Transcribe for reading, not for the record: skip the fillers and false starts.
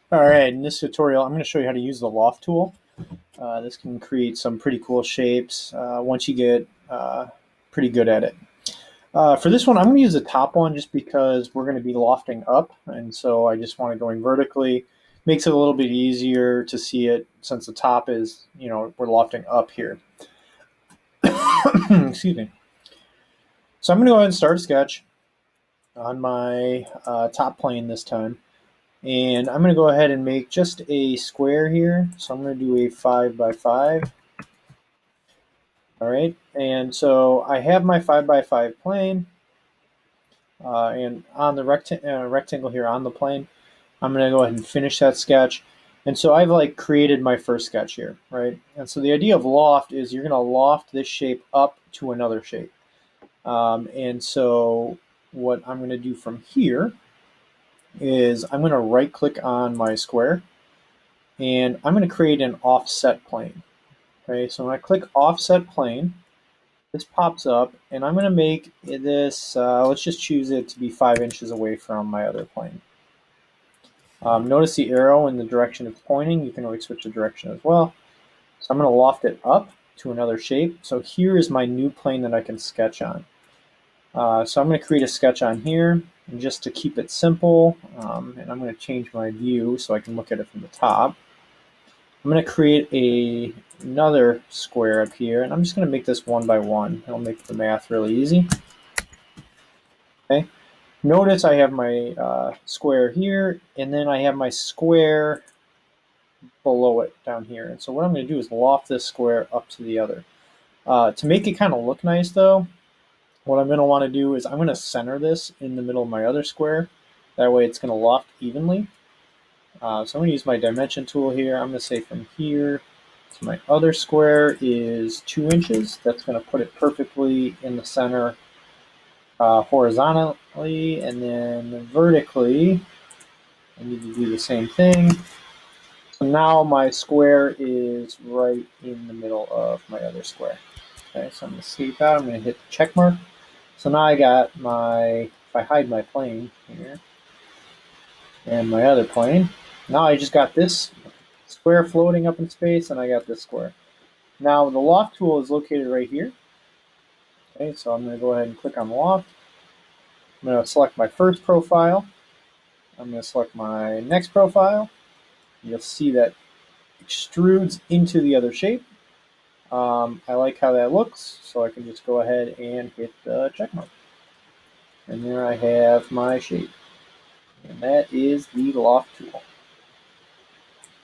All right, in this tutorial, I'm going to show you how to use the Loft tool. This can create some pretty cool shapes once you get pretty good at it. For this one, I'm going to use the top one just because we're going to be lofting up, and so I just want it going vertically. Makes it a little bit easier to see it since the top is, we're lofting up here. Excuse me. So I'm going to go ahead and start a sketch on my top plane this time. And I'm going to go ahead and make just a square here. So I'm going to do a 5 by 5. All right. And so I have my 5 by 5 plane. And on the rectangle here on the plane, I'm going to go ahead and finish that sketch. And so I've created my first sketch here, right? And so the idea of loft is you're going to loft this shape up to another shape. And so what I'm going to do from here is I'm going to right click on my square and I'm going to create an offset plane. Okay, so when I click offset plane, this pops up and I'm going to make this, let's just choose it to be 5 inches away from my other plane. Notice the arrow in the direction it's pointing. You can always switch the direction as well. So I'm going to loft it up to another shape. So here is my new plane that I can sketch on. So I'm going to create a sketch on here, and just to keep it simple, and I'm going to change my view so I can look at it from the top. I'm going to create another square up here, and I'm just going to make this 1 by 1. It'll make the math really easy. Okay. Notice I have my square here, and then I have my square below it down here. And so what I'm going to do is loft this square up to the other. To make it kind of look nice, though, what I'm going to want to do is I'm going to center this in the middle of my other square. That way it's going to loft evenly. So I'm going to use my dimension tool here. I'm going to say from here to my other square is 2 inches. That's going to put it perfectly in the center horizontally, and then vertically I need to do the same thing. So now my square is right in the middle of my other square. Okay, so I'm going to save that. I'm going to hit the check mark. So now I got if I hide my plane here and my other plane, now I just got this square floating up in space, and I got this square. Now the loft tool is located right here. Okay, so I'm going to go ahead and click on loft. I'm going to select my first profile. I'm going to select my next profile. You'll see that extrudes into the other shape. I like how that looks, so I can just go ahead and hit the check mark. And there I have my shape. And that is the loft tool.